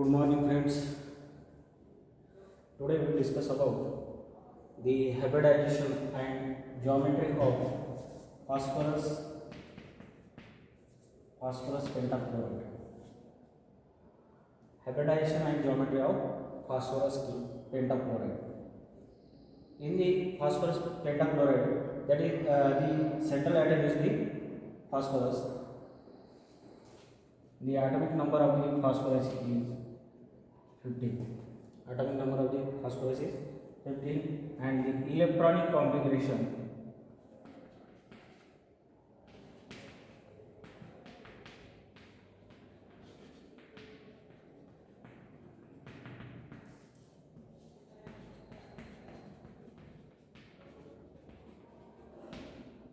Good morning, friends. Today we will discuss about the hybridization and geometry of phosphorus pentachloride. Hybridization and geometry of phosphorus pentachloride. In the phosphorus pentachloride, that is the central atom is the phosphorus. The atomic number of the phosphorus is 15. Atomic number of the phosphorus is 15, and the electronic configuration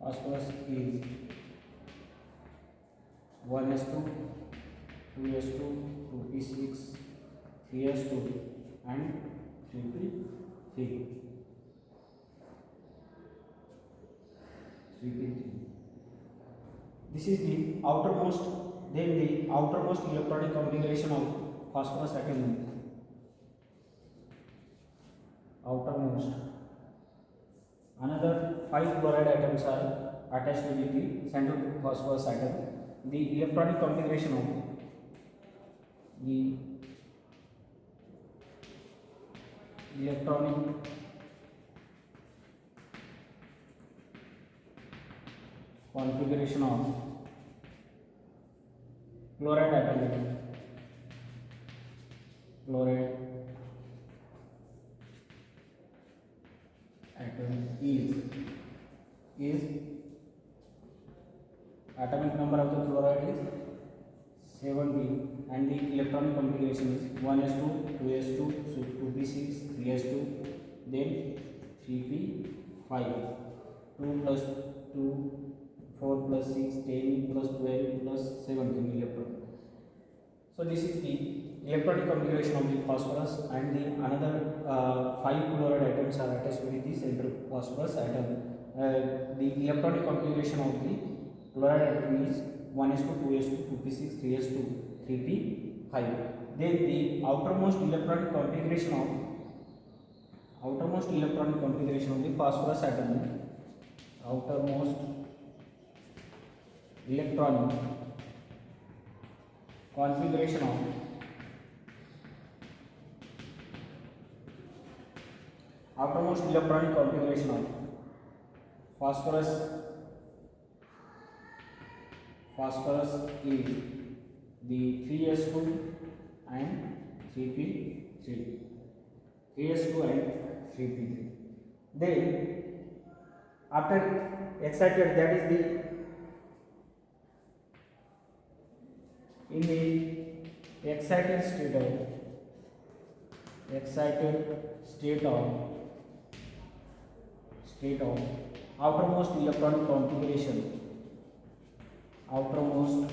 phosphorus is 1s2, 2s2, 2p6, 3s2 and 3p3. This is the outermost, then the outermost electronic configuration of phosphorus atom. Outermost. Another 5 chloride atoms are attached with the central phosphorus atom. The electronic configuration of the electronic configuration of chloride atom. Chloride atom is atomic number of the chloride is 7p, and the electronic configuration is 1s2, 2s2, 2p6, 3s2, then 3p5, 2 plus 2, 4 plus 6, 10 plus 12 plus 17 electron. So this is the electronic configuration of the phosphorus, and the another 5 chloride atoms are attached with the central phosphorus atom. The electronic configuration of the chloride atom is 1s2, 2s2, 2p6, 3s2, 3p5. Then the outermost electronic configuration of the phosphorus atom. Outermost electronic configuration of phosphorus is the 3s2 and 3p3. 3s2 and 3p3. Then after excited, that is the in the excited state of outermost electronic configuration. Outermost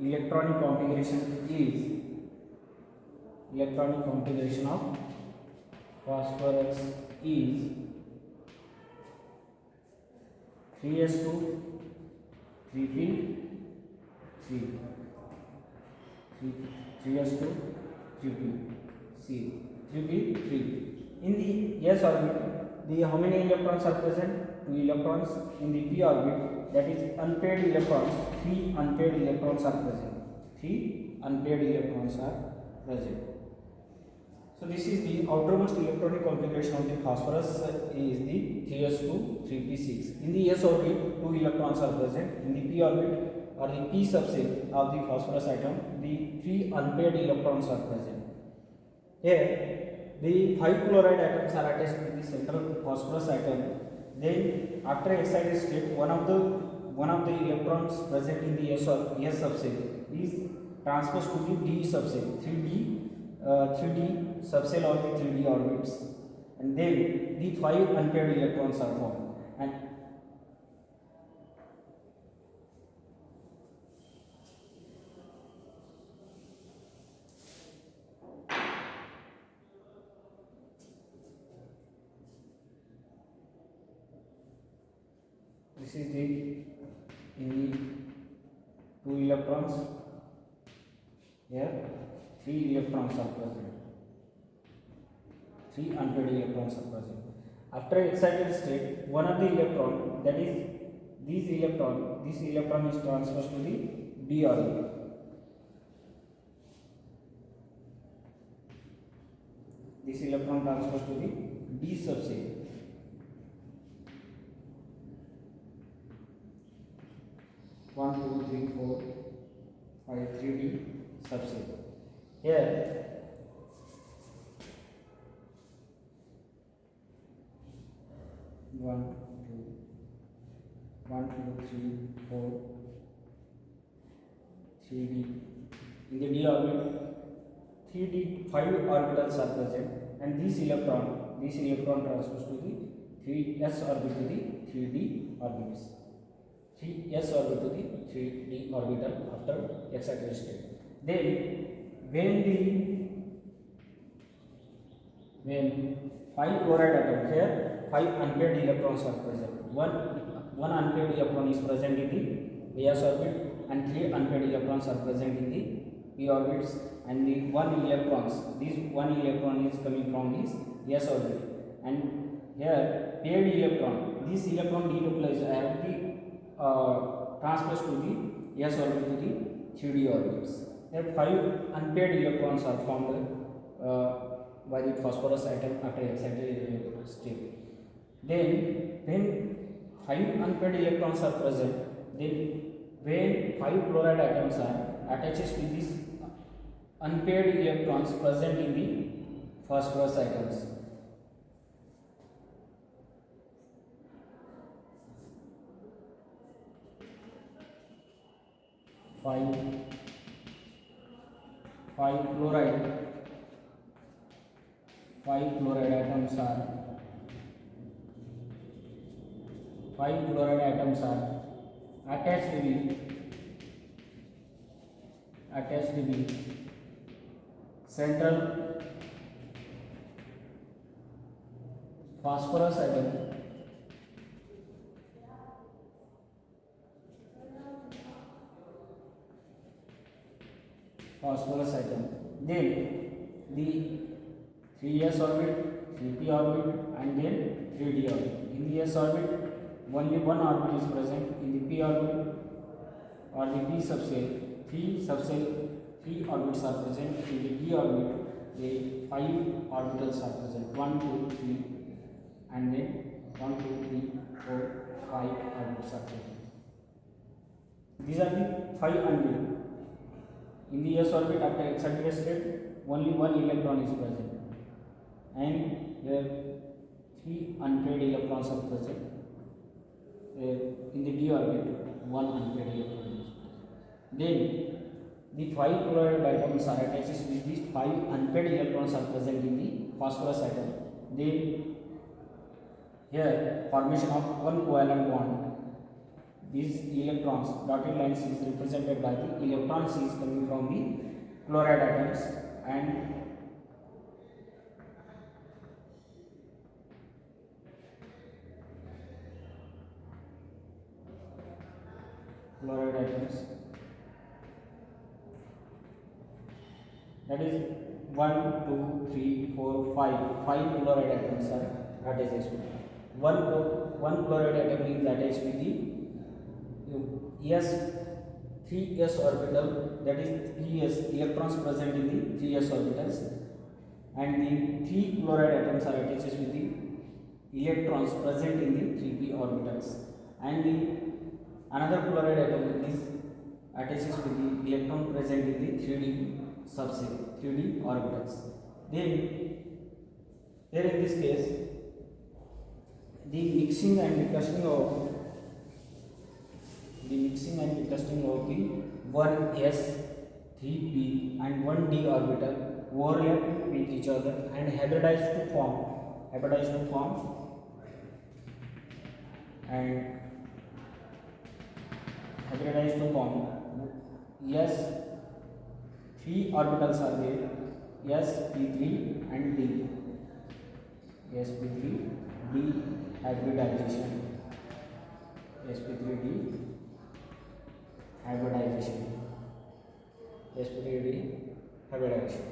electronic configuration of phosphorus is 3s2, 3p3, 3s2, 3p3. In the s orbit, the how many electrons are present? 2 electrons. In the p orbit, that is unpaired electrons, 3 unpaired electrons are present. So this is the outermost electronic configuration of the phosphorus is the 3s2, 3p6. In the s orbit, 2 electrons are present. In the p orbit or the p subset of the phosphorus atom, the 3 unpaired electrons are present. Here, the 5 chloride atoms are attached with the central phosphorus atom. Then, after excited state, one of the electrons present in the s subset is transposed to the d subset, 3d subcell of the 3d orbits, and then the 5 unpaired electrons are formed. And this is the in the 2 electrons. Here 3 electrons are present. 3 unpaired electrons are present. After excited state, one of the electron, that is this electron is transferred to the d orbital. This electron transfers to the d subset. 1, 2, 3, 4, 5, 3d subset. Here 1, 2, 3, 4, 3d. In the d orbit, 3d 5 orbitals are present, and this electron transfers to the 3s orbit to the 3d orbitals. 3s orbit to the 3d orbital after excited state. Then when 5 chloride atoms, here 5 unpaired electrons are present. One unpaired electron is present in the s orbit, and 3 unpaired electrons are present in the p orbits, and the this one electron is coming from this s orbit, and here paired electron, this electron denuclearized transfers to the s orbit to the 3d orbits. There 5 unpaired electrons are formed by the phosphorus atom after excited state. Then when 5 unpaired electrons are present, then when 5 chloride atoms are attaches with these unpaired electrons present in the phosphorus atoms. Five chloride atoms are attached with central phosphorus atom, then the 3s orbit, 3p orbit, and then 3d orbit. In the s orbit, only one orbit is present. In the p orbit or the p subshell, 3 orbits are present. In the d orbit, the 5 orbitals are present. 1, 2, 3, and then 1, 2, 3, 4, 5 orbits are present. These are the 5 unpaired. In the s orbit after excited state, only one electron is present, and here 3 unpaired electrons are present. In the d orbit, one unpaired electron is present. Then the 5 chloride atoms are attached with these 5 unpaired electrons are present in the phosphorus atom. Then here formation of one covalent bond. These electrons, dotted lines is represented by the electrons is coming from the chloride atoms, and chloride atoms, that is 1, 2, 3, 4, 5 chloride atoms are attached. One chloride atom is attached with the 3s orbital, that is 3s electrons present in the 3s orbitals, and the 3 chloride atoms are attached with the electrons present in the 3p orbitals, and the another chloride atom is attached with the electron present in the 3d subset, 3d orbitals. Then here in this case, the mixing and the clustering of the 1s, 3p and 1d orbital overlap with each other and hybridized to form s. 3 orbitals are there, sp3 and d. sp3 d hybridization, sp3d hybridization, sp3d hybridization.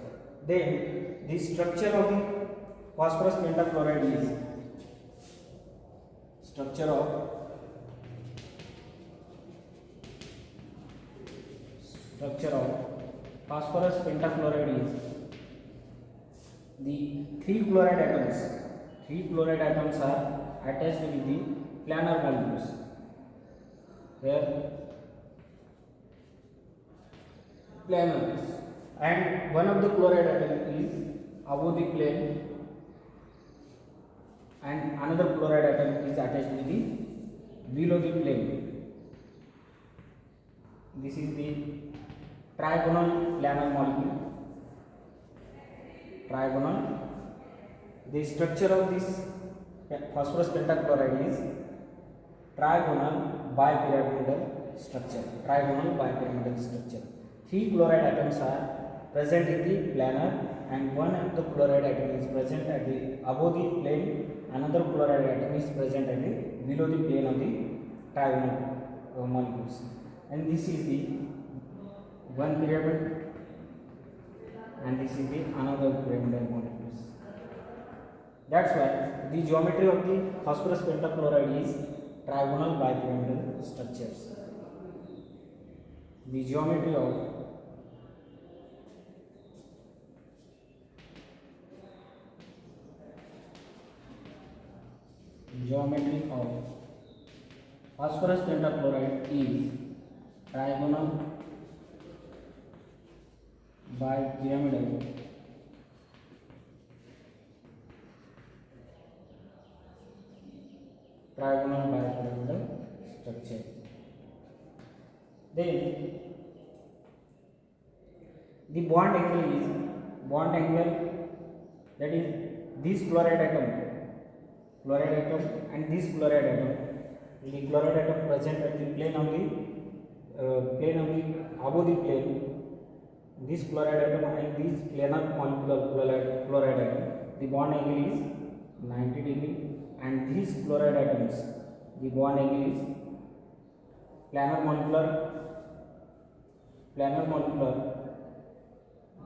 Then the structure of the phosphorus pentachloride is structure of phosphorus pentachloride is the three chloride atoms. Three chloride atoms are attached with the planar molecules. Here planar, and one of the chloride atom is above the plane, and another chloride atom is attached with the below the plane. This is the trigonal planar molecule. Trigonal. The structure of this phosphorus pentachloride is trigonal bipyramidal structure. Trigonal bipyramidal structure. Three chloride atoms are present in the planar, and one of the chloride atom is present at the above the plane. Another chloride atom is present at the below the plane of the trigonal molecules. And this is the one pyramid, and this is the another pyramidal molecules. That's why the geometry of the phosphorus pentachloride is trigonal bipyramidal structures. The geometry of phosphorus pentachloride is trigonal bipyramidal structure. Then the bond angle that is this chloride atom and this chloride atom. The chloride atom present at the plane of the above the plane. This chloride atom and this planar molecular chloride atom, the bond angle is 90 degree, and these chloride atoms, the bond angle is planar molecular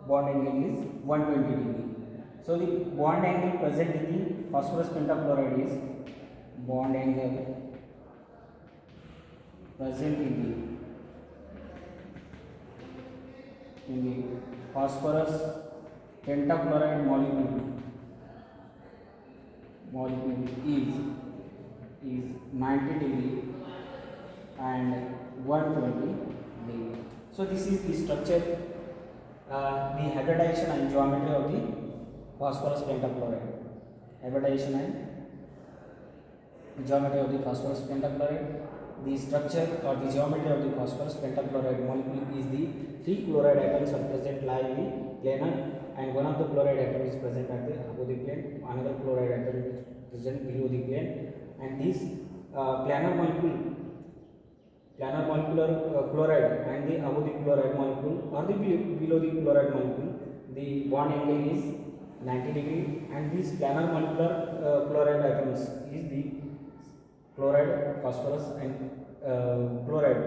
bond angle is 120 degree. So the bond angle present in the phosphorus pentachloride is bond angle present in the phosphorus pentachloride molecule is 90 degree and 120 degree. So this is the structure, the hybridization and geometry of the phosphorus pentachloride. Hybridization and geometry of the phosphorus pentachloride. The structure or the geometry of the phosphorus pentachloride molecule is the three chloride atoms are present lie in the planar, and one of the chloride atom is present at the above the plane, another chloride atom is present below the plane, and this planar molecular chloride and the above the chloride molecule or the below the chloride molecule, the bond angle is 90 degree, and these planar molecular chloride atoms is the chloride, phosphorus and chloride,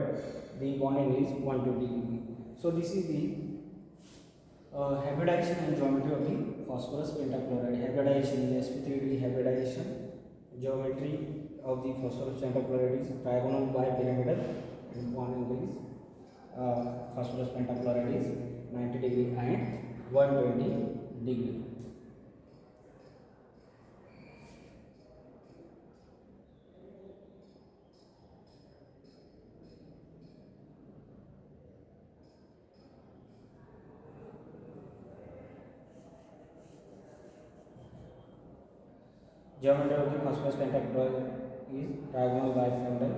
the bond angle is 120 degree. So this is the hybridization and geometry of the phosphorus pentachloride. Hybridization is sp3d hybridization. Geometry of the phosphorus pentachloride is trigonal bipyramidal, and bond angle is phosphorus pentachloride is 90 degree and 120 degree. Geometry of the phosphorus pentachloride is trigonal bipyramidal